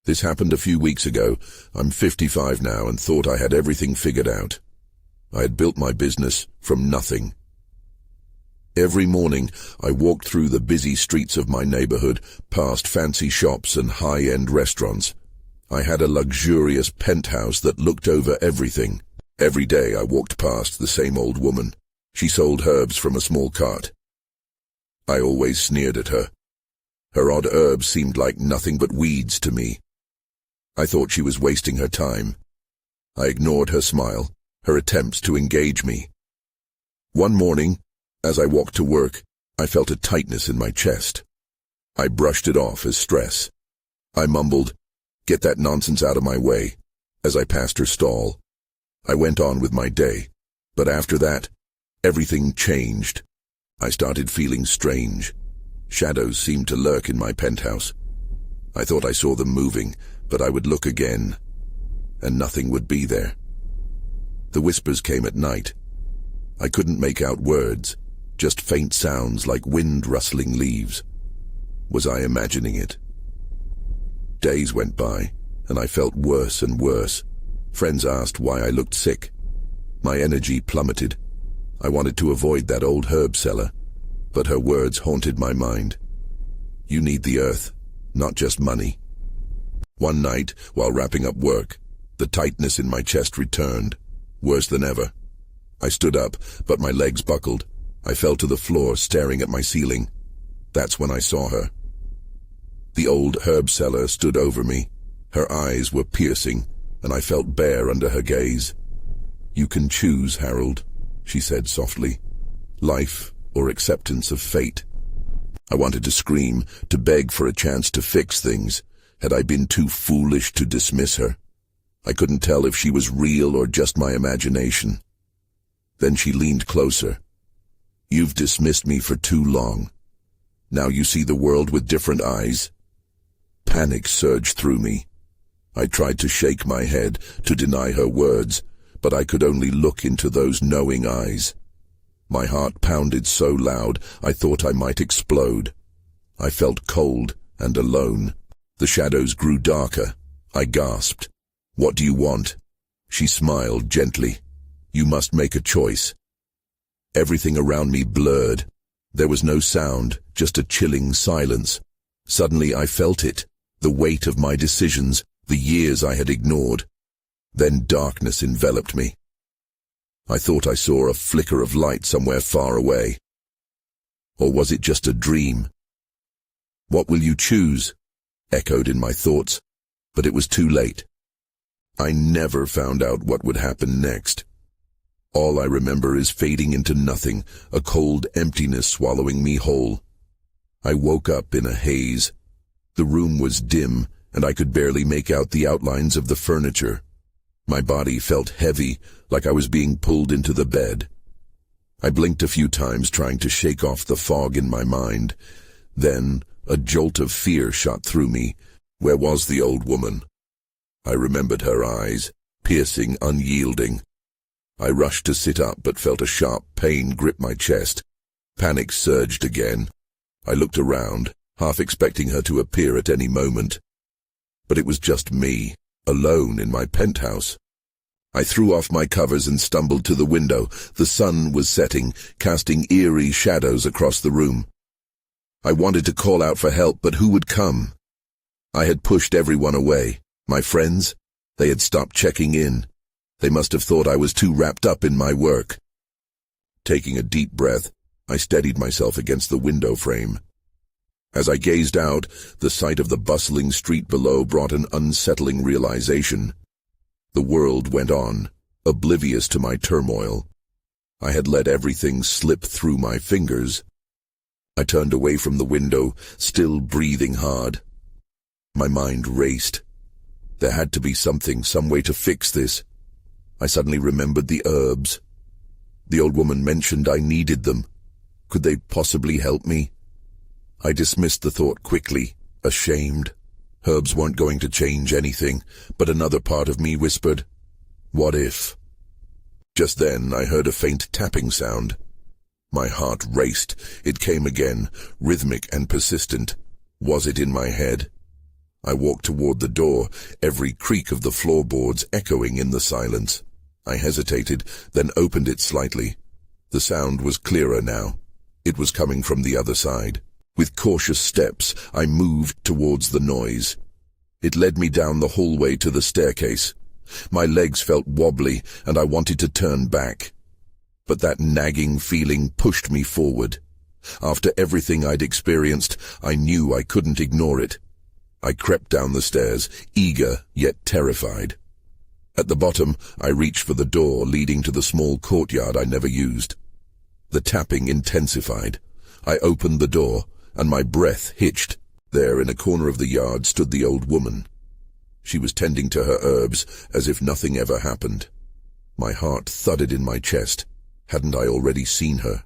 This happened a few weeks ago. I'm 55 now and thought I had everything figured out. I had built my business from nothing. Every morning, I walked through the busy streets of my neighborhood, past fancy shops and high-end restaurants. I had a luxurious penthouse that looked over everything. Every day I walked past the same old woman. She sold herbs from a small cart. I always sneered at her. Her odd herbs seemed like nothing but weeds to me. I thought she was wasting her time. I ignored her smile, her attempts to engage me. One morning, as I walked to work, I felt a tightness in my chest. I brushed it off as stress. I mumbled, "Get that nonsense out of my way," as I passed her stall. I went on with my day, but after that, everything changed. I started feeling strange. Shadows seemed to lurk in my penthouse. I thought I saw them moving, but I would look again, and nothing would be there. The whispers came at night. I couldn't make out words, just faint sounds like wind rustling leaves. Was I imagining it? Days went by, and I felt worse and worse. Friends asked why I looked sick. My energy plummeted. I wanted to avoid that old herb seller, but her words haunted my mind. You need the earth, not just money. One night, while wrapping up work, the tightness in my chest returned, worse than ever. I stood up, but my legs buckled. I fell to the floor, staring at my ceiling. That's when I saw her. The old herb seller stood over me. Her eyes were piercing, and I felt bare under her gaze. "You can choose, Harold," she said softly. "Life or acceptance of fate." I wanted to scream, to beg for a chance to fix things. Had I been too foolish to dismiss her? I couldn't tell if she was real or just my imagination. Then she leaned closer. "You've dismissed me for too long. Now you see the world with different eyes." Panic surged through me. I tried to shake my head, to deny her words, but I could only look into those knowing eyes. My heart pounded so loud I thought I might explode. I felt cold and alone. The shadows grew darker. I gasped. "What do you want?" She smiled gently. "You must make a choice." Everything around me blurred. There was no sound, just a chilling silence. Suddenly I felt it, the weight of my decisions, the years I had ignored. Then darkness enveloped me. I thought I saw a flicker of light somewhere far away. Or was it just a dream? "What will you choose?" echoed in my thoughts, but it was too late. I never found out what would happen next. All I remember is fading into nothing, a cold emptiness swallowing me whole. I woke up in a haze. The room was dim, and I could barely make out the outlines of the furniture. My body felt heavy, like I was being pulled into the bed. I blinked a few times, trying to shake off the fog in my mind. Then a jolt of fear shot through me. Where was the old woman? I remembered her eyes, piercing, unyielding. I rushed to sit up, but felt a sharp pain grip my chest. Panic surged again. I looked around, half expecting her to appear at any moment. But it was just me, alone in my penthouse. I threw off my covers and stumbled to the window. The sun was setting, casting eerie shadows across the room. I wanted to call out for help, but who would come? I had pushed everyone away. My friends, they had stopped checking in. They must have thought I was too wrapped up in my work. Taking a deep breath, I steadied myself against the window frame. As I gazed out, the sight of the bustling street below brought an unsettling realization. The world went on, oblivious to my turmoil. I had let everything slip through my fingers. I turned away from the window, still breathing hard. My mind raced. There had to be something, some way to fix this. I suddenly remembered the herbs. The old woman mentioned I needed them. Could they possibly help me? I dismissed the thought quickly, ashamed. Herbs weren't going to change anything, but another part of me whispered, "What if?" Just then I heard a faint tapping sound. My heart raced. It came again, rhythmic and persistent. Was it in my head? I walked toward the door, every creak of the floorboards echoing in the silence. I hesitated, then opened it slightly. The sound was clearer now. It was coming from the other side. With cautious steps, I moved towards the noise. It led me down the hallway to the staircase. My legs felt wobbly, and I wanted to turn back. But that nagging feeling pushed me forward. After everything I'd experienced, I knew I couldn't ignore it. I crept down the stairs, eager yet terrified. At the bottom, I reached for the door leading to the small courtyard I never used. The tapping intensified. I opened the door, and my breath hitched. There, in a corner of the yard, stood the old woman. She was tending to her herbs, as if nothing ever happened. My heart thudded in my chest. Hadn't I already seen her?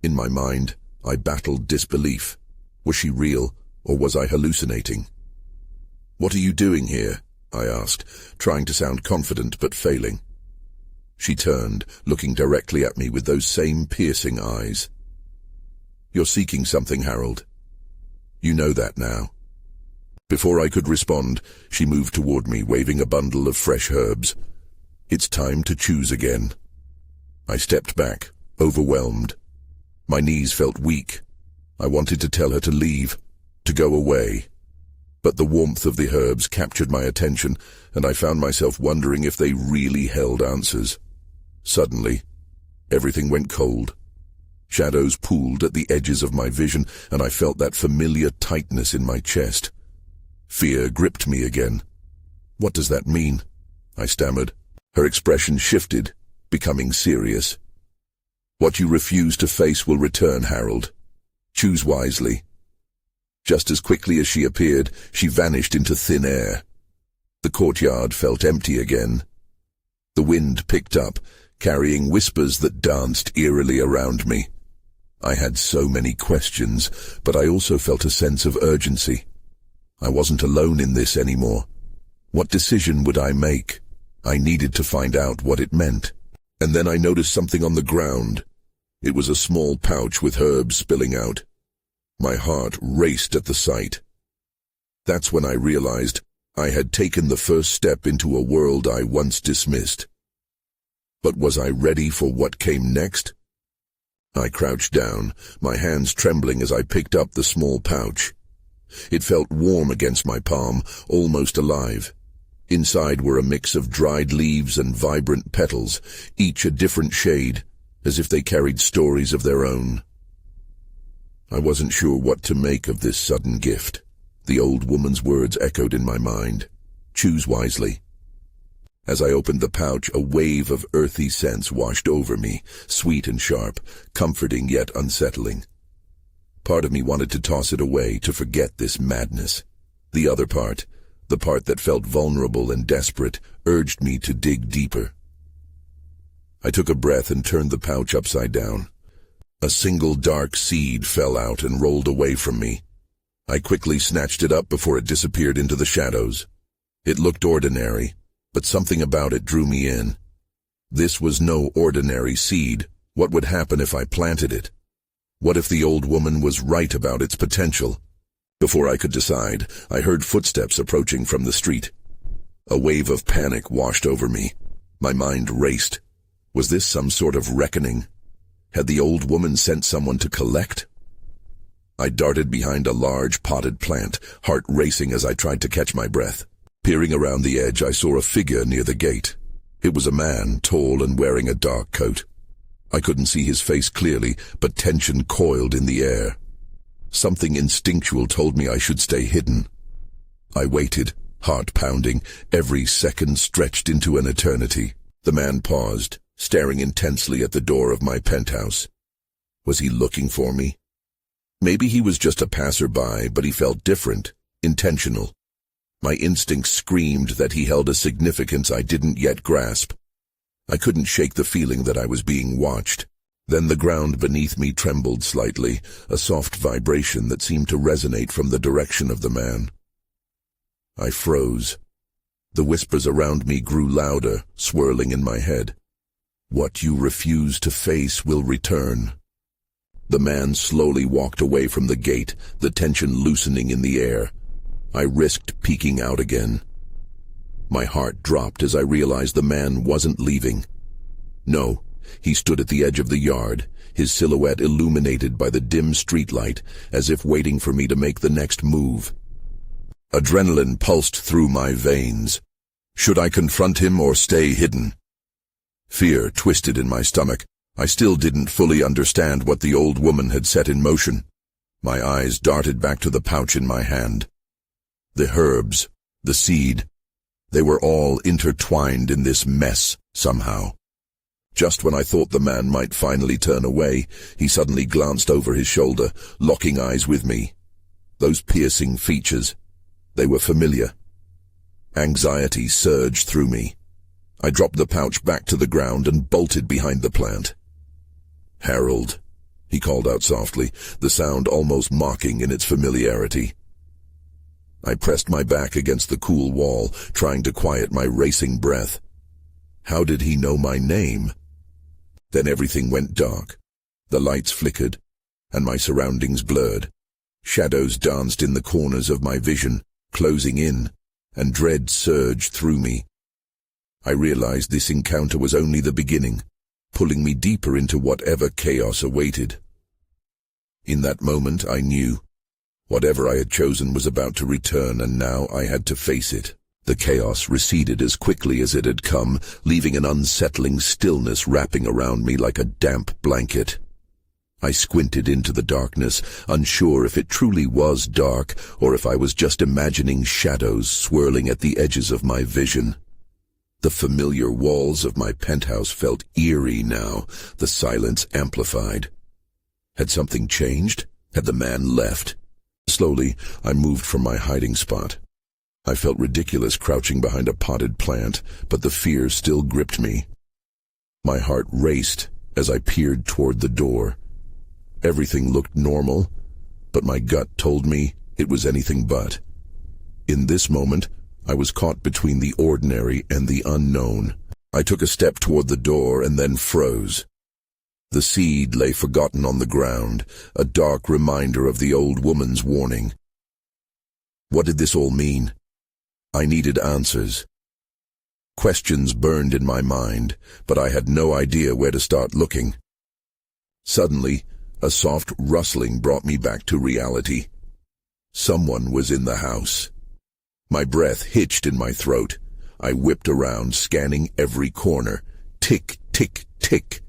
In my mind, I battled disbelief. Was she real, or was I hallucinating? "What are you doing here?" I asked, trying to sound confident but failing. She turned, looking directly at me with those same piercing eyes. "You're seeking something, Harold. You know that now." Before I could respond, she moved toward me, waving a bundle of fresh herbs. "It's time to choose again." I stepped back, overwhelmed. My knees felt weak. I wanted to tell her to leave, to go away. But the warmth of the herbs captured my attention, and I found myself wondering if they really held answers. Suddenly, everything went cold. Shadows pooled at the edges of my vision, and I felt that familiar tightness in my chest. Fear gripped me again. "What does that mean?" I stammered. Her expression shifted, becoming serious. "What you refuse to face will return, Harold. Choose wisely." Just as quickly as she appeared, she vanished into thin air. The courtyard felt empty again. The wind picked up, carrying whispers that danced eerily around me. I had so many questions, but I also felt a sense of urgency. I wasn't alone in this anymore. What decision would I make? I needed to find out what it meant. And then I noticed something on the ground. It was a small pouch with herbs spilling out. My heart raced at the sight. That's when I realized I had taken the first step into a world I once dismissed. But was I ready for what came next? I crouched down, my hands trembling as I picked up the small pouch. It felt warm against my palm, almost alive. Inside were a mix of dried leaves and vibrant petals, each a different shade, as if they carried stories of their own. I wasn't sure what to make of this sudden gift. The old woman's words echoed in my mind. "Choose wisely." As I opened the pouch, a wave of earthy scents washed over me, sweet and sharp, comforting yet unsettling. Part of me wanted to toss it away, to forget this madness. The other part, the part that felt vulnerable and desperate, urged me to dig deeper. I took a breath and turned the pouch upside down. A single dark seed fell out and rolled away from me. I quickly snatched it up before it disappeared into the shadows. It looked ordinary, but something about it drew me in. This was no ordinary seed. What would happen if I planted it? What if the old woman was right about its potential? Before I could decide, I heard footsteps approaching from the street. A wave of panic washed over me. My mind raced. Was this some sort of reckoning? Had the old woman sent someone to collect? I darted behind a large potted plant, heart racing as I tried to catch my breath. Peering around the edge, I saw a figure near the gate. It was a man, tall and wearing a dark coat. I couldn't see his face clearly, but tension coiled in the air. Something instinctual told me I should stay hidden. I waited, heart pounding, every second stretched into an eternity. The man paused, staring intensely at the door of my penthouse. Was he looking for me? Maybe he was just a passerby, but he felt different, intentional. My instincts screamed that he held a significance I didn't yet grasp. I couldn't shake the feeling that I was being watched. Then the ground beneath me trembled slightly, a soft vibration that seemed to resonate from the direction of the man. I froze. The whispers around me grew louder, swirling in my head. What you refuse to face will return. The man slowly walked away from the gate, the tension loosening in the air. I risked peeking out again. My heart dropped as I realized the man wasn't leaving. No, he stood at the edge of the yard, his silhouette illuminated by the dim streetlight, as if waiting for me to make the next move. Adrenaline pulsed through my veins. Should I confront him or stay hidden? Fear twisted in my stomach. I still didn't fully understand what the old woman had set in motion. My eyes darted back to the pouch in my hand. The herbs, the seed, they were all intertwined in this mess somehow. Just when I thought the man might finally turn away, he suddenly glanced over his shoulder, locking eyes with me. Those piercing features, they were familiar. Anxiety surged through me. I dropped the pouch back to the ground and bolted behind the plant. "Harold," he called out softly, the sound almost mocking in its familiarity. I pressed my back against the cool wall, trying to quiet my racing breath. How did he know my name? Then everything went dark. The lights flickered, and my surroundings blurred. Shadows danced in the corners of my vision, closing in, and dread surged through me. I realized this encounter was only the beginning, pulling me deeper into whatever chaos awaited. In that moment I knew. Whatever I had chosen was about to return, and now I had to face it. The chaos receded as quickly as it had come, leaving an unsettling stillness wrapping around me like a damp blanket. I squinted into the darkness, unsure if it truly was dark or if I was just imagining shadows swirling at the edges of my vision. The familiar walls of my penthouse felt eerie now, the silence amplified. Had something changed? Had the man left? Slowly, I moved from my hiding spot. I felt ridiculous crouching behind a potted plant, but the fear still gripped me. My heart raced as I peered toward the door. Everything looked normal, but my gut told me it was anything but. In this moment, I was caught between the ordinary and the unknown. I took a step toward the door and then froze. The seed lay forgotten on the ground, a dark reminder of the old woman's warning. What did this all mean? I needed answers. Questions burned in my mind, but I had no idea where to start looking. Suddenly, a soft rustling brought me back to reality. Someone was in the house. My breath hitched in my throat. I whipped around, scanning every corner. Tick, tick, tick.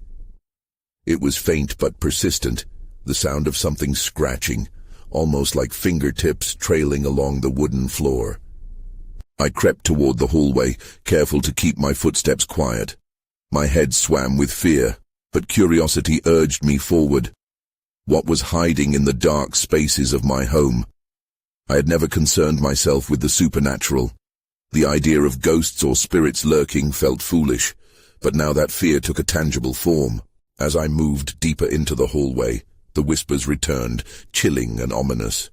It was faint but persistent, the sound of something scratching, almost like fingertips trailing along the wooden floor. I crept toward the hallway, careful to keep my footsteps quiet. My head swam with fear, but curiosity urged me forward. What was hiding in the dark spaces of my home? I had never concerned myself with the supernatural. The idea of ghosts or spirits lurking felt foolish, but now that fear took a tangible form. As I moved deeper into the hallway, the whispers returned, chilling and ominous.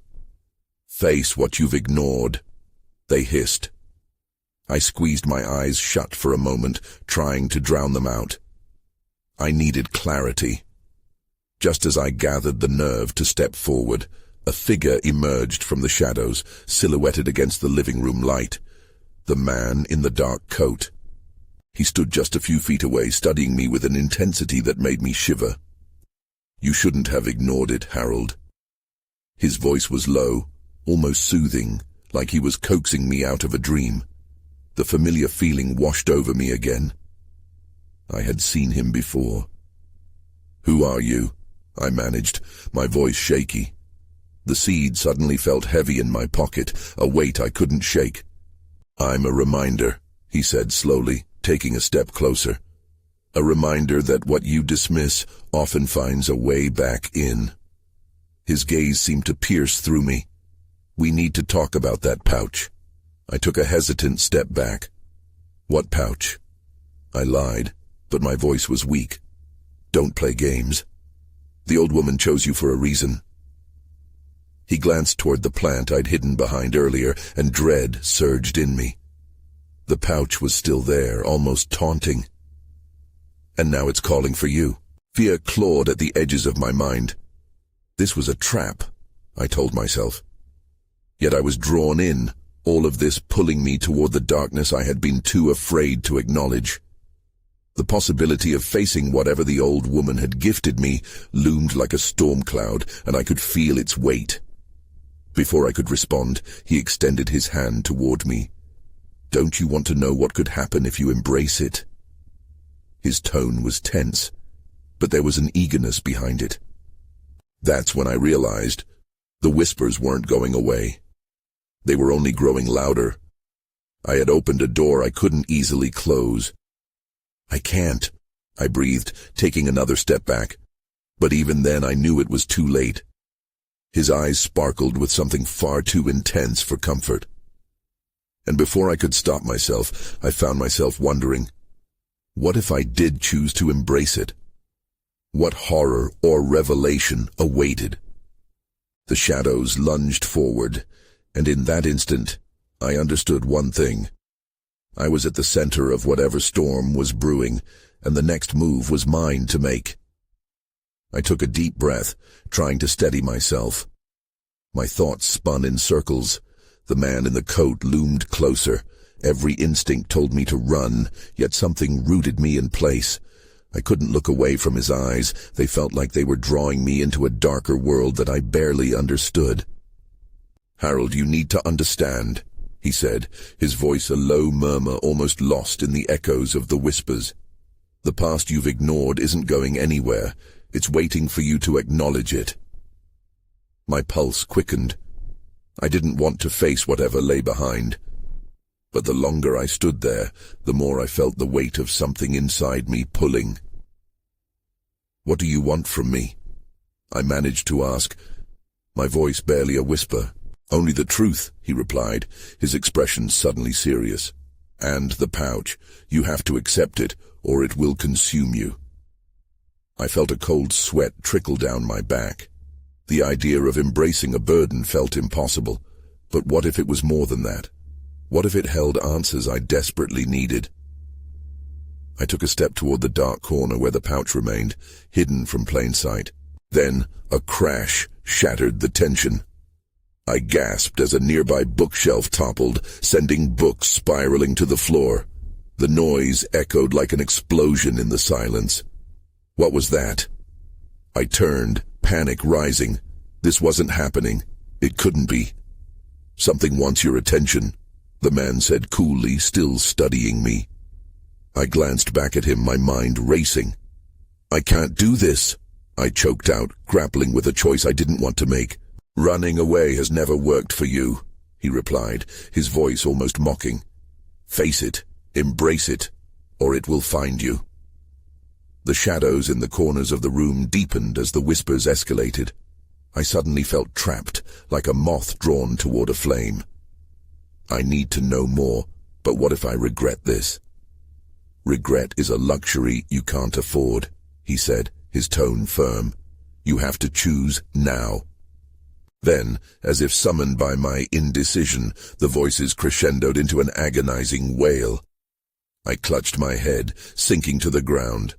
"Face what you've ignored," they hissed. I squeezed my eyes shut for a moment, trying to drown them out. I needed clarity. Just as I gathered the nerve to step forward, a figure emerged from the shadows, silhouetted against the living room light. The man in the dark coat. He stood just a few feet away, studying me with an intensity that made me shiver. "You shouldn't have ignored it, Harold." His voice was low, almost soothing, like he was coaxing me out of a dream. The familiar feeling washed over me again. I had seen him before. "Who are you?" I managed, my voice shaky. The seed suddenly felt heavy in my pocket, a weight I couldn't shake. "I'm a reminder," he said slowly, taking a step closer. "A reminder that what you dismiss often finds a way back in." His gaze seemed to pierce through me. "We need to talk about that pouch." I took a hesitant step back. "What pouch?" I lied, but my voice was weak. "Don't play games. The old woman chose you for a reason." He glanced toward the plant I'd hidden behind earlier, and dread surged in me. The pouch was still there, almost taunting. "And now it's calling for you." Fear clawed at the edges of my mind. This was a trap, I told myself. Yet I was drawn in, all of this pulling me toward the darkness I had been too afraid to acknowledge. The possibility of facing whatever the old woman had gifted me loomed like a storm cloud, and I could feel its weight. Before I could respond, he extended his hand toward me. "Don't you want to know what could happen if you embrace it?" His tone was tense, but there was an eagerness behind it. That's when I realized the whispers weren't going away. They were only growing louder. I had opened a door I couldn't easily close. "I can't," I breathed, taking another step back. But even then I knew it was too late. His eyes sparkled with something far too intense for comfort. And before I could stop myself, I found myself wondering, what if I did choose to embrace it? What horror or revelation awaited? The shadows lunged forward, and in that instant, I understood one thing. I was at the center of whatever storm was brewing, and the next move was mine to make. I took a deep breath, trying to steady myself. My thoughts spun in circles. The man in the coat loomed closer. Every instinct told me to run, yet something rooted me in place. I couldn't look away from his eyes. They felt like they were drawing me into a darker world that I barely understood. "Harold, you need to understand," he said, his voice a low murmur almost lost in the echoes of the whispers. "The past you've ignored isn't going anywhere. It's waiting for you to acknowledge it." My pulse quickened. I didn't want to face whatever lay behind. But the longer I stood there, the more I felt the weight of something inside me pulling. "What do you want from me?" I managed to ask, my voice barely a whisper. "Only the truth," he replied, his expression suddenly serious. "And the pouch. You have to accept it, or it will consume you." I felt a cold sweat trickle down my back. The idea of embracing a burden felt impossible. But what if it was more than that? What if it held answers I desperately needed? I took a step toward the dark corner where the pouch remained, hidden from plain sight. Then a crash shattered the tension. I gasped as a nearby bookshelf toppled, sending books spiraling to the floor. The noise echoed like an explosion in the silence. What was that? I turned, panic rising. This wasn't happening. It couldn't be. "Something wants your attention," the man said coolly, still studying me. I glanced back at him, my mind racing. "I can't do this," I choked out, grappling with a choice I didn't want to make. "Running away has never worked for you," he replied, his voice almost mocking. "Face it, embrace it, or it will find you." The shadows in the corners of the room deepened as the whispers escalated. I suddenly felt trapped, like a moth drawn toward a flame. I need to know more, but what if I regret this? "Regret is a luxury you can't afford," he said, his tone firm. "You have to choose now." Then, as if summoned by my indecision, the voices crescendoed into an agonizing wail. I clutched my head, sinking to the ground.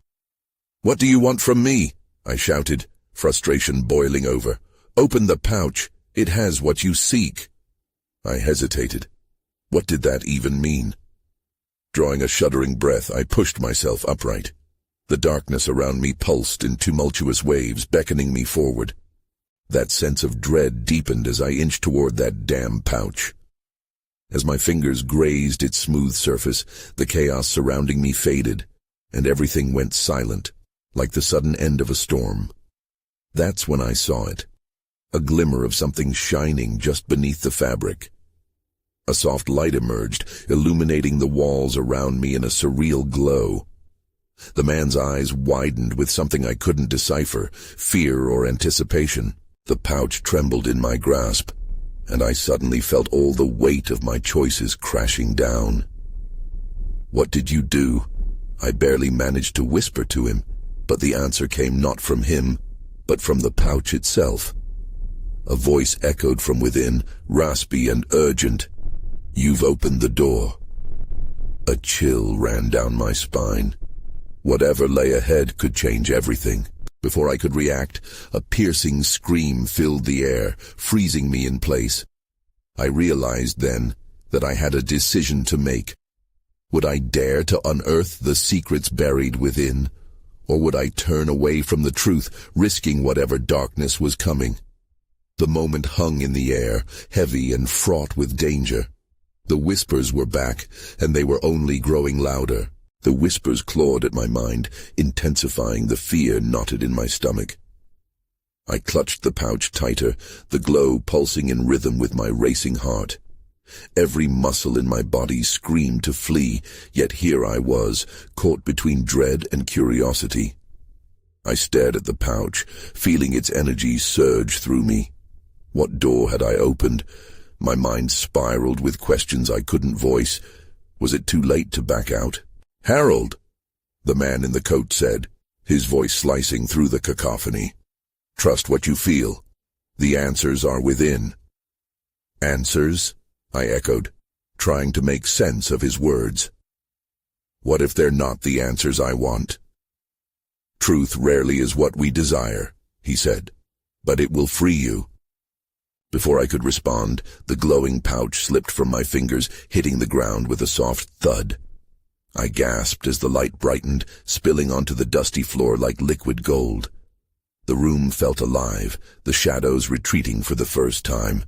"What do you want from me?" I shouted, frustration boiling over. "Open the pouch. It has what you seek." I hesitated. What did that even mean? Drawing a shuddering breath, I pushed myself upright. The darkness around me pulsed in tumultuous waves, beckoning me forward. That sense of dread deepened as I inched toward that damn pouch. As my fingers grazed its smooth surface, the chaos surrounding me faded, and everything went silent, like the sudden end of a storm. That's when I saw it. A glimmer of something shining just beneath the fabric. A soft light emerged, illuminating the walls around me in a surreal glow. The man's eyes widened with something I couldn't decipher, fear or anticipation. The pouch trembled in my grasp, and I suddenly felt all the weight of my choices crashing down. "What did you do?" I barely managed to whisper to him, but the answer came not from him, but from the pouch itself. A voice echoed from within, raspy and urgent. "You've opened the door." A chill ran down my spine. Whatever lay ahead could change everything. Before I could react, a piercing scream filled the air, freezing me in place. I realized then that I had a decision to make. Would I dare to unearth the secrets buried within, or would I turn away from the truth, risking whatever darkness was coming? The moment hung in the air, heavy and fraught with danger. The whispers were back, and they were only growing louder. The whispers clawed at my mind, intensifying the fear knotted in my stomach. I clutched the pouch tighter, the glow pulsing in rhythm with my racing heart. Every muscle in my body screamed to flee, yet here I was, caught between dread and curiosity. I stared at the pouch, feeling its energy surge through me. What door had I opened? My mind spiraled with questions I couldn't voice. Was it too late to back out? "Harold," the man in the coat said, his voice slicing through the cacophony. "Trust what you feel. The answers are within." "Answers?" I echoed, trying to make sense of his words. "What if they're not the answers I want?" "Truth rarely is what we desire," he said, "but it will free you." Before I could respond, the glowing pouch slipped from my fingers, hitting the ground with a soft thud. I gasped as the light brightened, spilling onto the dusty floor like liquid gold. The room felt alive, the shadows retreating for the first time.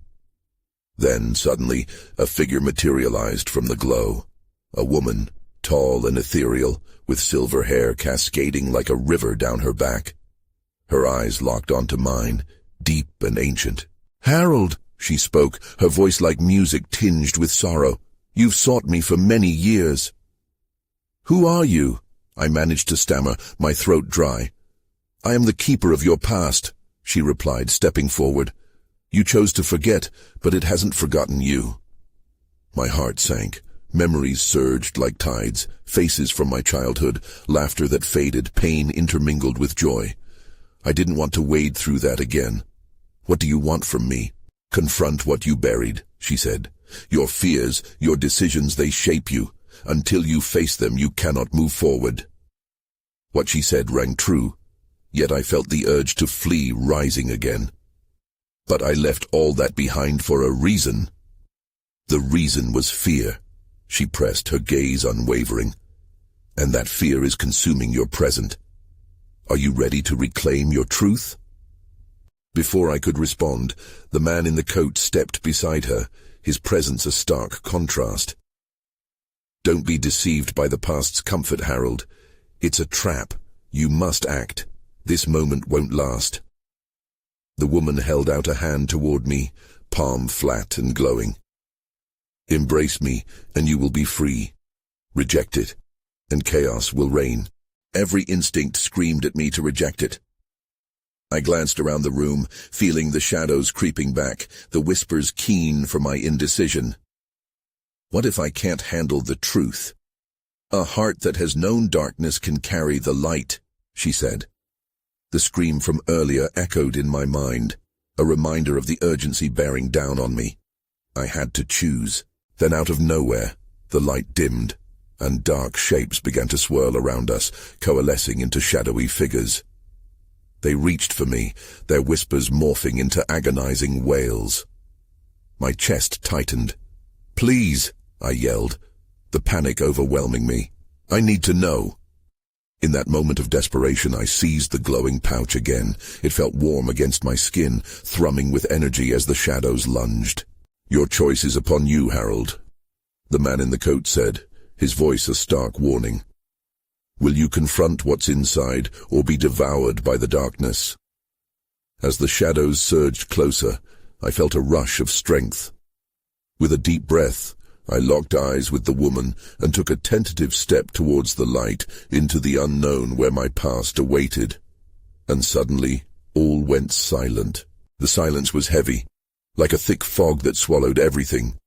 Then, suddenly, a figure materialized from the glow. A woman, tall and ethereal, with silver hair cascading like a river down her back. Her eyes locked onto mine, deep and ancient. "Harold," she spoke, her voice like music tinged with sorrow. "You've sought me for many years." "Who are you?" I managed to stammer, my throat dry. "I am the keeper of your past," she replied, stepping forward. "You chose to forget, but it hasn't forgotten you." My heart sank. Memories surged like tides, faces from my childhood, laughter that faded, pain intermingled with joy. I didn't want to wade through that again. "What do you want from me?" "Confront what you buried," she said. "Your fears, your decisions, they shape you. Until you face them, you cannot move forward." What she said rang true, yet I felt the urge to flee rising again. But I left all that behind for a reason. The reason was fear. She pressed, her gaze unwavering. "And that fear is consuming your present. Are you ready to reclaim your truth?" Before I could respond, the man in the coat stepped beside her, his presence a stark contrast. "Don't be deceived by the past's comfort, Harold. It's a trap. You must act. This moment won't last." The woman held out a hand toward me, palm flat and glowing. "Embrace me, and you will be free. Reject it, and chaos will reign." Every instinct screamed at me to reject it. I glanced around the room, feeling the shadows creeping back, the whispers keen for my indecision. What if I can't handle the truth? "A heart that has known darkness can carry the light," she said. The scream from earlier echoed in my mind, a reminder of the urgency bearing down on me. I had to choose. Then out of nowhere, the light dimmed, and dark shapes began to swirl around us, coalescing into shadowy figures. They reached for me, their whispers morphing into agonizing wails. My chest tightened. "Please," I yelled, the panic overwhelming me. "I need to know." In that moment of desperation, I seized the glowing pouch again. It felt warm against my skin, thrumming with energy as the shadows lunged. "Your choice is upon you, Harold," the man in the coat said, his voice a stark warning. "Will you confront what's inside, or be devoured by the darkness?" As the shadows surged closer, I felt a rush of strength. With a deep breath, I locked eyes with the woman and took a tentative step towards the light, into the unknown where my past awaited. And suddenly, all went silent. The silence was heavy, like a thick fog that swallowed everything.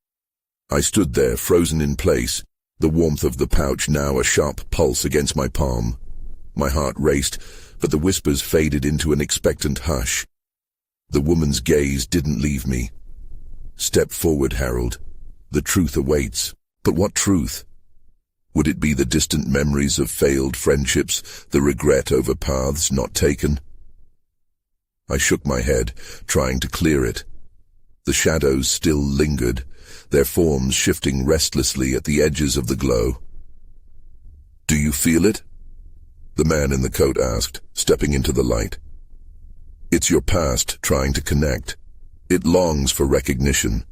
I stood there, frozen in place, the warmth of the pouch now a sharp pulse against my palm. My heart raced, but the whispers faded into an expectant hush. The woman's gaze didn't leave me. "Step forward, Harold. The truth awaits." But what truth? Would it be the distant memories of failed friendships, the regret over paths not taken? I shook my head, trying to clear it. The shadows still lingered, their forms shifting restlessly at the edges of the glow. "Do you feel it?" the man in the coat asked, stepping into the light. "It's your past trying to connect. It longs for recognition."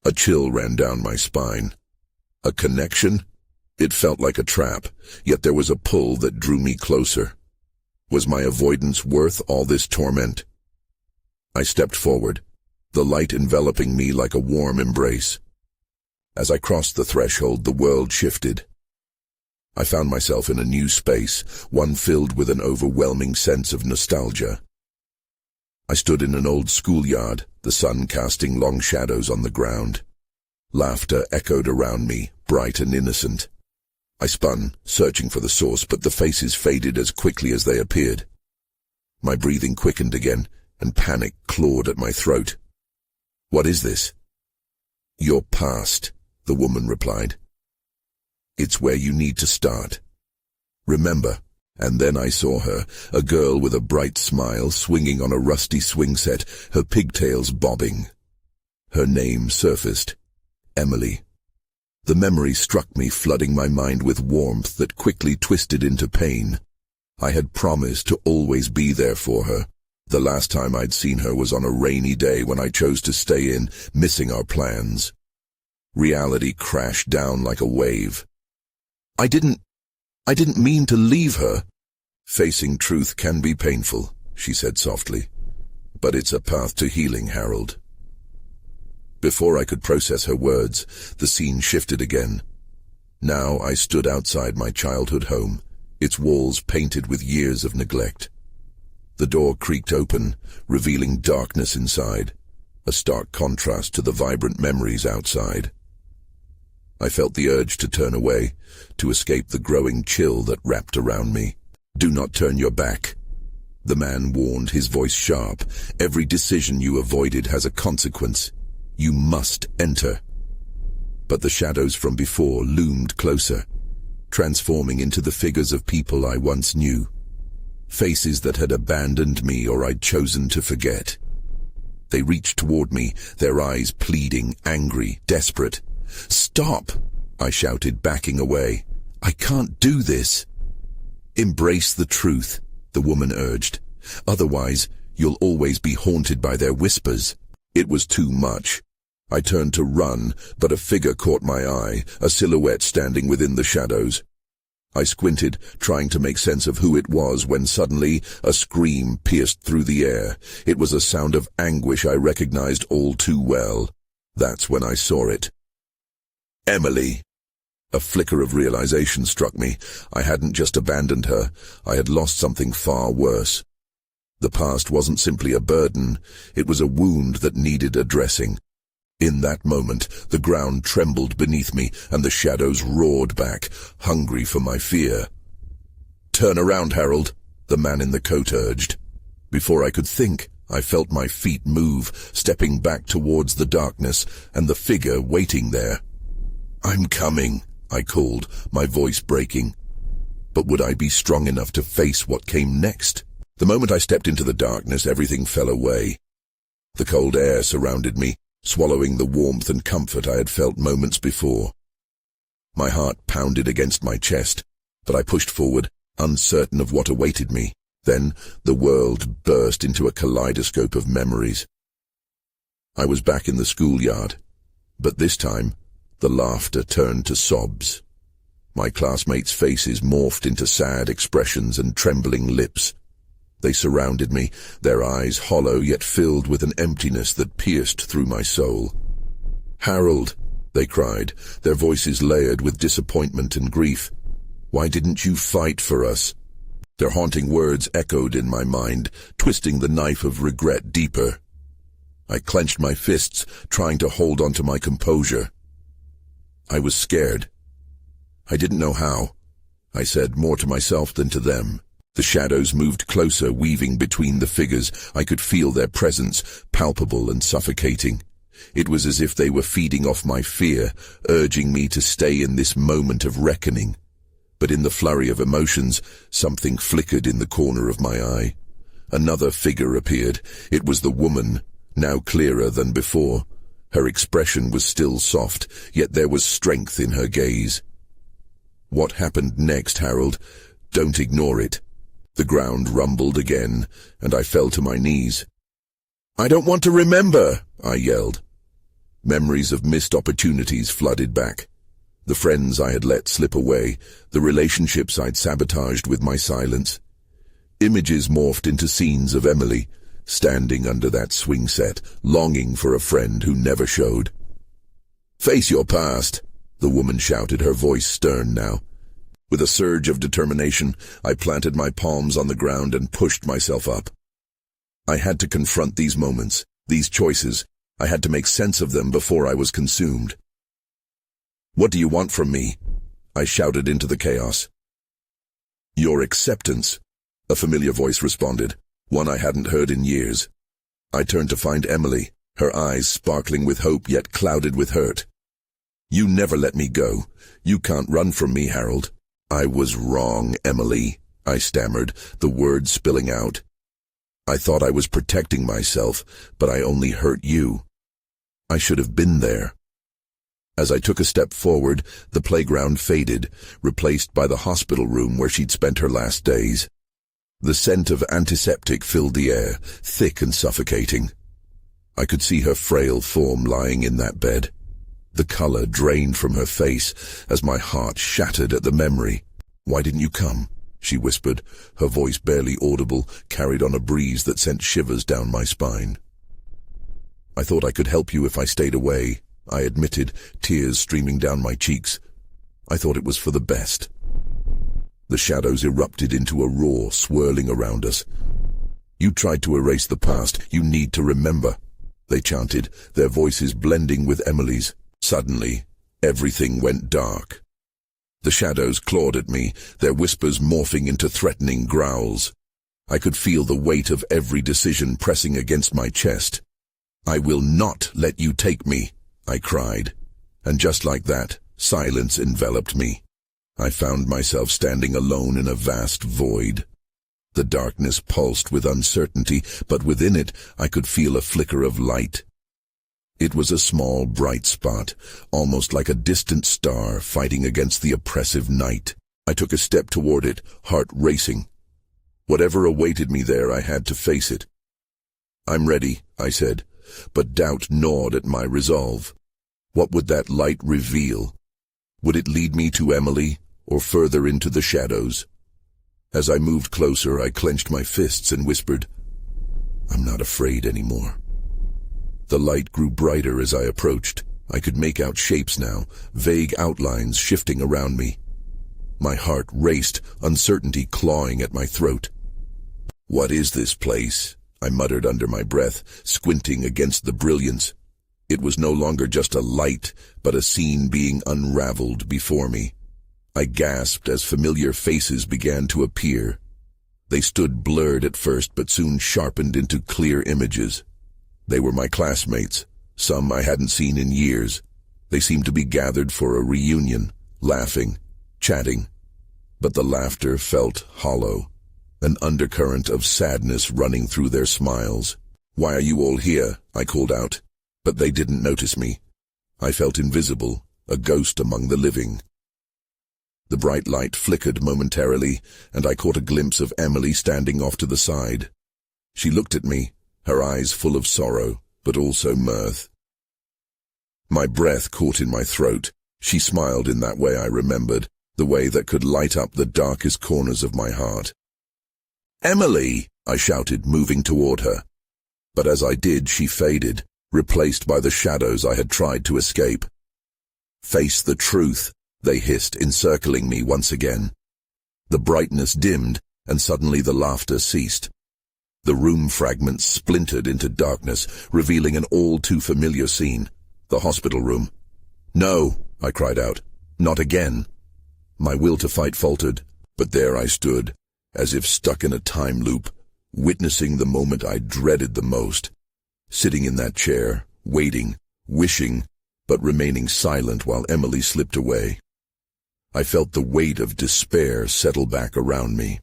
A chill ran down my spine. A connection? It felt like a trap, yet there was a pull that drew me closer. Was my avoidance worth all this torment? I stepped forward, the light enveloping me like a warm embrace. As I crossed the threshold, the world shifted. I found myself in a new space, one filled with an overwhelming sense of nostalgia. I stood in an old schoolyard, the sun casting long shadows on the ground. Laughter echoed around me, bright and innocent. I spun, searching for the source, but the faces faded as quickly as they appeared. My breathing quickened again, and panic clawed at my throat. "What is this?" "Your past," the woman replied. "It's where you need to start. Remember." And then I saw her, a girl with a bright smile swinging on a rusty swing set, her pigtails bobbing. Her name surfaced. Emily. The memory struck me, flooding my mind with warmth that quickly twisted into pain. I had promised to always be there for her. The last time I'd seen her was on a rainy day when I chose to stay in, missing our plans. Reality crashed down like a wave. I didn't mean to leave her." "Facing truth can be painful," she said softly. "But it's a path to healing, Harold." Before I could process her words, the scene shifted again. Now I stood outside my childhood home, its walls painted with years of neglect. The door creaked open, revealing darkness inside, a stark contrast to the vibrant memories outside. I felt the urge to turn away, to escape the growing chill that wrapped around me. "Do not turn your back," the man warned, his voice sharp. "Every decision you avoided has a consequence. You must enter." But the shadows from before loomed closer, transforming into the figures of people I once knew. Faces that had abandoned me or I'd chosen to forget. They reached toward me, their eyes pleading, angry, desperate. "Stop!" I shouted, backing away. "I can't do this." "Embrace the truth," the woman urged. "Otherwise, you'll always be haunted by their whispers." It was too much. I turned to run, but a figure caught my eye, a silhouette standing within the shadows. I squinted, trying to make sense of who it was, when suddenly a scream pierced through the air. It was a sound of anguish I recognized all too well. That's when I saw it. Emily. A flicker of realization struck me. I hadn't just abandoned her. I had lost something far worse. The past wasn't simply a burden. It was a wound that needed addressing. In that moment, the ground trembled beneath me, and the shadows roared back, hungry for my fear. "Turn around, Harold," the man in the coat urged. Before I could think, I felt my feet move, stepping back towards the darkness, and the figure waiting there. "I'm coming," I called, my voice breaking. But would I be strong enough to face what came next? The moment I stepped into the darkness, everything fell away. The cold air surrounded me, swallowing the warmth and comfort I had felt moments before. My heart pounded against my chest, but I pushed forward, uncertain of what awaited me. Then the world burst into a kaleidoscope of memories. I was back in the schoolyard, but this time the laughter turned to sobs. My classmates' faces morphed into sad expressions and trembling lips. They surrounded me, their eyes hollow yet filled with an emptiness that pierced through my soul. "Harold," they cried, their voices layered with disappointment and grief. "Why didn't you fight for us?" Their haunting words echoed in my mind, twisting the knife of regret deeper. I clenched my fists, trying to hold on to my composure. I was scared. I didn't know how. I said, more to myself than to them. The shadows moved closer, weaving between the figures. I could feel their presence, palpable and suffocating. It was as if they were feeding off my fear, urging me to stay in this moment of reckoning. But in the flurry of emotions, something flickered in the corner of my eye. Another figure appeared. It was the woman, now clearer than before. Her expression was still soft, yet there was strength in her gaze. "What happened next, Harold? Don't ignore it." The ground rumbled again, and I fell to my knees. "I don't want to remember," I yelled. Memories of missed opportunities flooded back. The friends I had let slip away, the relationships I'd sabotaged with my silence. Images morphed into scenes of Emily, standing under that swing set, longing for a friend who never showed. "Face your past," the woman shouted, her voice stern now. With a surge of determination, I planted my palms on the ground and pushed myself up. I had to confront these moments, these choices. I had to make sense of them before I was consumed. "What do you want from me?" I shouted into the chaos. "Your acceptance," a familiar voice responded, one I hadn't heard in years. I turned to find Emily, her eyes sparkling with hope yet clouded with hurt. "You never let me go. You can't run from me, Harold." "I was wrong, Emily," I stammered, the words spilling out. "I thought I was protecting myself, but I only hurt you. I should have been there." As I took a step forward, the playground faded, replaced by the hospital room where she'd spent her last days. The scent of antiseptic filled the air, thick and suffocating. I could see her frail form lying in that bed. The color drained from her face as my heart shattered at the memory. "Why didn't you come?" she whispered, her voice barely audible, carried on a breeze that sent shivers down my spine. "I thought I could help you if I stayed away," I admitted, tears streaming down my cheeks. "I thought it was for the best." The shadows erupted into a roar, swirling around us. "You tried to erase the past. You need to remember," they chanted, their voices blending with Emily's. Suddenly, everything went dark. The shadows clawed at me, their whispers morphing into threatening growls. I could feel the weight of every decision pressing against my chest. "I will not let you take me," I cried. And just like that, silence enveloped me. I found myself standing alone in a vast void. The darkness pulsed with uncertainty, but within it I could feel a flicker of light. It was a small, bright spot, almost like a distant star fighting against the oppressive night. I took a step toward it, heart racing. Whatever awaited me there, I had to face it. "I'm ready," I said, but doubt gnawed at my resolve. What would that light reveal? Would it lead me to Emily, or further into the shadows? As I moved closer, I clenched my fists and whispered, "I'm not afraid anymore." The light grew brighter as I approached. I could make out shapes now, vague outlines shifting around me. My heart raced, uncertainty clawing at my throat. "What is this place?" I muttered under my breath, squinting against the brilliance. It was no longer just a light, but a scene being unraveled before me. I gasped as familiar faces began to appear. They stood blurred at first, but soon sharpened into clear images. They were my classmates, some I hadn't seen in years. They seemed to be gathered for a reunion, laughing, chatting. But the laughter felt hollow, an undercurrent of sadness running through their smiles. "Why are you all here?" I called out. But they didn't notice me. I felt invisible, a ghost among the living. The bright light flickered momentarily, and I caught a glimpse of Emily standing off to the side. She looked at me, her eyes full of sorrow, but also mirth. My breath caught in my throat. She smiled in that way I remembered, the way that could light up the darkest corners of my heart. "Emily!" I shouted, moving toward her. But as I did, she faded, replaced by the shadows I had tried to escape. "Face the truth," they hissed, encircling me once again. The brightness dimmed, and suddenly the laughter ceased. The room fragments splintered into darkness, revealing an all-too-familiar scene, the hospital room. "No," I cried out, "not again." My will to fight faltered, but there I stood, as if stuck in a time loop, witnessing the moment I dreaded the most. Sitting in that chair, waiting, wishing, but remaining silent while Emily slipped away. I felt the weight of despair settle back around me.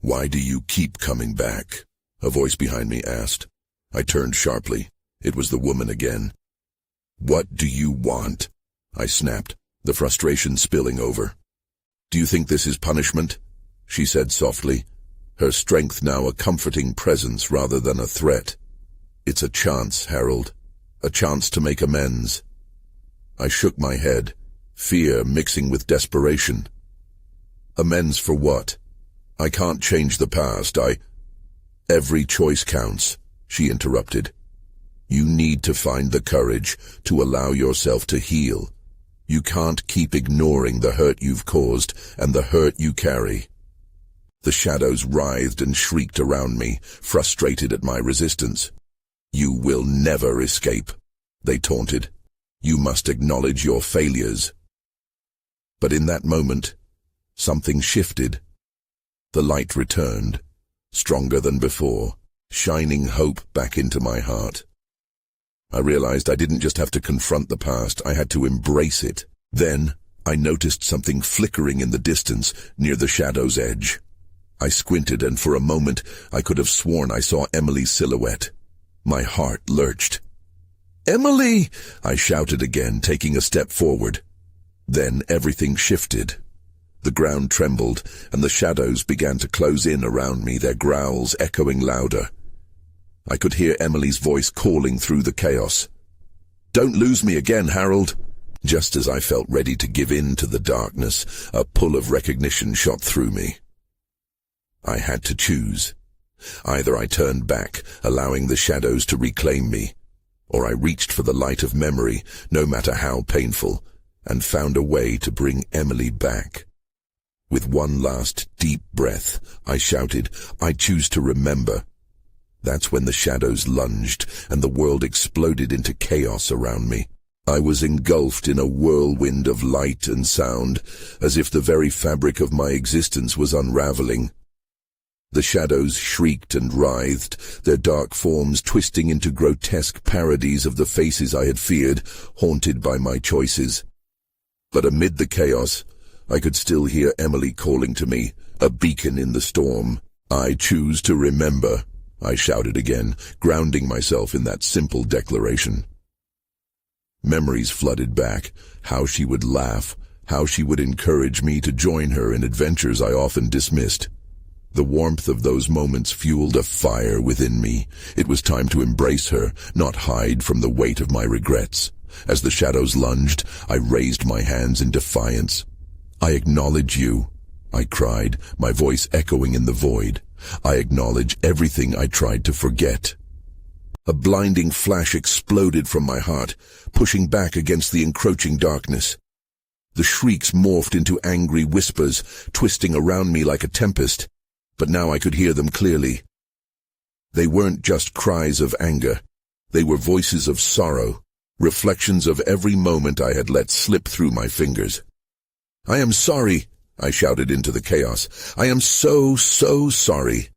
"Why do you keep coming back?" a voice behind me asked. I turned sharply. It was the woman again. "What do you want?" I snapped, the frustration spilling over. "Do you think this is punishment?" she said softly, her strength now a comforting presence rather than a threat. "It's a chance, Harold. A chance to make amends." I shook my head, fear mixing with desperation. "Amends for what? I can't change the past. Every choice counts," she interrupted. "You need to find the courage to allow yourself to heal. You can't keep ignoring the hurt you've caused and the hurt you carry." The shadows writhed and shrieked around me, frustrated at my resistance. "You will never escape," they taunted. "You must acknowledge your failures." But in that moment, something shifted. The light returned, stronger than before, shining hope back into my heart. I realized I didn't just have to confront the past, I had to embrace it. Then, I noticed something flickering in the distance, near the shadow's edge. I squinted, and for a moment, I could have sworn I saw Emily's silhouette. My heart lurched. "Emily!" I shouted again, taking a step forward. Then everything shifted. The ground trembled, and the shadows began to close in around me, their growls echoing louder. I could hear Emily's voice calling through the chaos. "Don't lose me again, Harold." Just as I felt ready to give in to the darkness, a pull of recognition shot through me. I had to choose. Either I turned back, allowing the shadows to reclaim me, or I reached for the light of memory, no matter how painful, and found a way to bring Emily back. With one last deep breath, I shouted, "I choose to remember." That's when the shadows lunged, and the world exploded into chaos around me. I was engulfed in a whirlwind of light and sound, as if the very fabric of my existence was unraveling. The shadows shrieked and writhed, their dark forms twisting into grotesque parodies of the faces I had feared, haunted by my choices. But amid the chaos, I could still hear Emily calling to me, a beacon in the storm. "I choose to remember," I shouted again, grounding myself in that simple declaration. Memories flooded back, how she would laugh, how she would encourage me to join her in adventures I often dismissed. The warmth of those moments fueled a fire within me. It was time to embrace her, not hide from the weight of my regrets. As the shadows lunged, I raised my hands in defiance. "I acknowledge you," I cried, my voice echoing in the void. "I acknowledge everything I tried to forget." A blinding flash exploded from my heart, pushing back against the encroaching darkness. The shrieks morphed into angry whispers, twisting around me like a tempest. But now I could hear them clearly. They weren't just cries of anger. They were voices of sorrow, reflections of every moment I had let slip through my fingers. "I am sorry," I shouted into the chaos. "I am so sorry."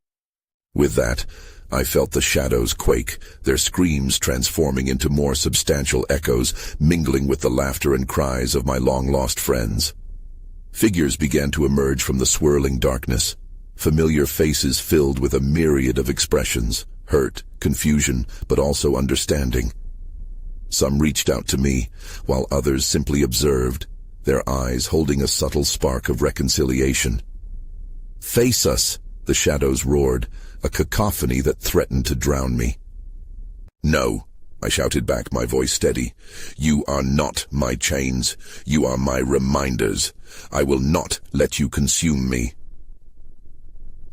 With that, I felt the shadows quake, their screams transforming into more substantial echoes, mingling with the laughter and cries of my long-lost friends. Figures began to emerge from the swirling darkness. Familiar faces filled with a myriad of expressions, hurt, confusion, but also understanding. Some reached out to me, while others simply observed, their eyes holding a subtle spark of reconciliation. "Face us," the shadows roared, a cacophony that threatened to drown me. "No," I shouted back, my voice steady. "You are not my chains. You are my reminders. I will not let you consume me."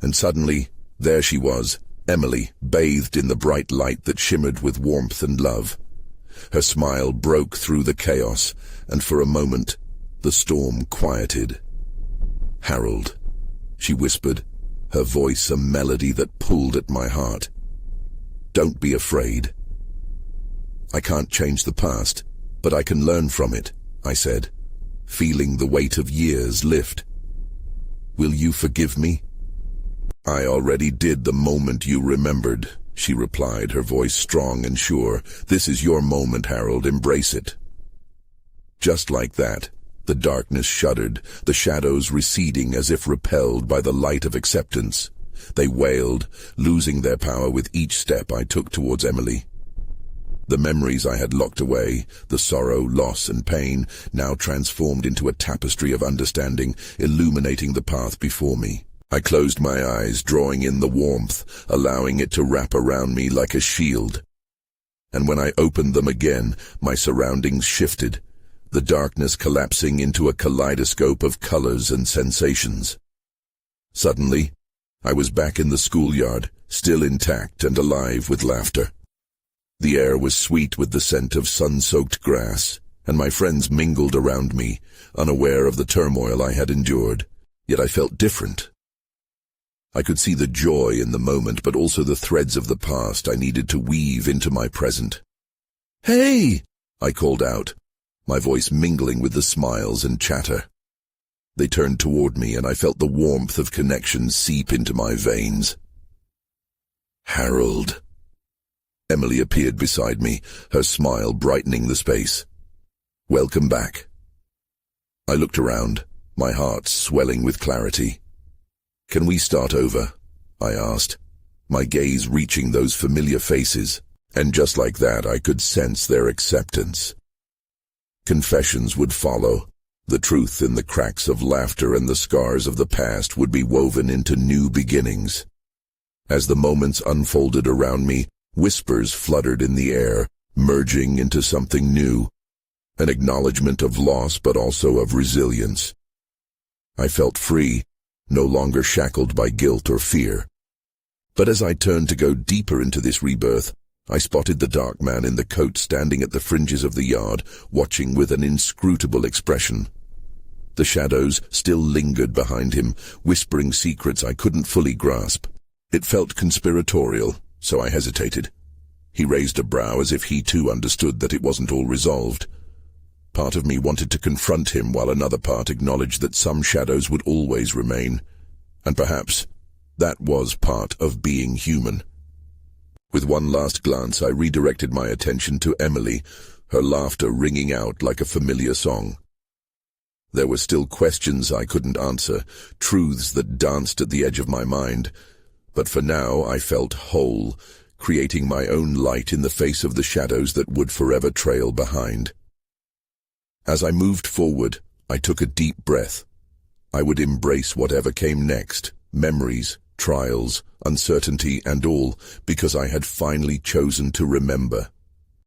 And suddenly, there she was, Emily, bathed in the bright light that shimmered with warmth and love. Her smile broke through the chaos, and for a moment, the storm quieted. "Harold," she whispered, her voice a melody that pulled at my heart. "Don't be afraid." "I can't change the past, but I can learn from it," I said, feeling the weight of years lift. "Will you forgive me?" "I already did the moment you remembered," she replied, her voice strong and sure. "This is your moment, Harold. Embrace it." Just like that, the darkness shuddered, the shadows receding as if repelled by the light of acceptance. They wailed, losing their power with each step I took towards Emily. The memories I had locked away, the sorrow, loss, and pain, now transformed into a tapestry of understanding, illuminating the path before me. I closed my eyes, drawing in the warmth, allowing it to wrap around me like a shield. And when I opened them again, my surroundings shifted, the darkness collapsing into a kaleidoscope of colors and sensations. Suddenly, I was back in the schoolyard, still intact and alive with laughter. The air was sweet with the scent of sun-soaked grass, and my friends mingled around me, unaware of the turmoil I had endured. Yet I felt different. I could see the joy in the moment, but also the threads of the past I needed to weave into my present. "Hey!" I called out, my voice mingling with the smiles and chatter. They turned toward me, and I felt the warmth of connection seep into my veins. "Harold." Emily appeared beside me, her smile brightening the space. "Welcome back." I looked around, my heart swelling with clarity. "Can we start over?" I asked, my gaze reaching those familiar faces, and just like that I could sense their acceptance. Confessions would follow. The truth in the cracks of laughter and the scars of the past would be woven into new beginnings. As the moments unfolded around me, whispers fluttered in the air, merging into something new, an acknowledgement of loss but also of resilience. I felt free, no longer shackled by guilt or fear. But as I turned to go deeper into this rebirth, I spotted the dark man in the coat standing at the fringes of the yard, watching with an inscrutable expression. The shadows still lingered behind him, whispering secrets I couldn't fully grasp. It felt conspiratorial, so I hesitated. He raised a brow as if he too understood that it wasn't all resolved. Part of me wanted to confront him, while another part acknowledged that some shadows would always remain. And perhaps that was part of being human. With one last glance, I redirected my attention to Emily, her laughter ringing out like a familiar song. There were still questions I couldn't answer, truths that danced at the edge of my mind. But for now, I felt whole, creating my own light in the face of the shadows that would forever trail behind. As I moved forward, I took a deep breath. I would embrace whatever came next, memories, trials, uncertainty, and all, because I had finally chosen to remember.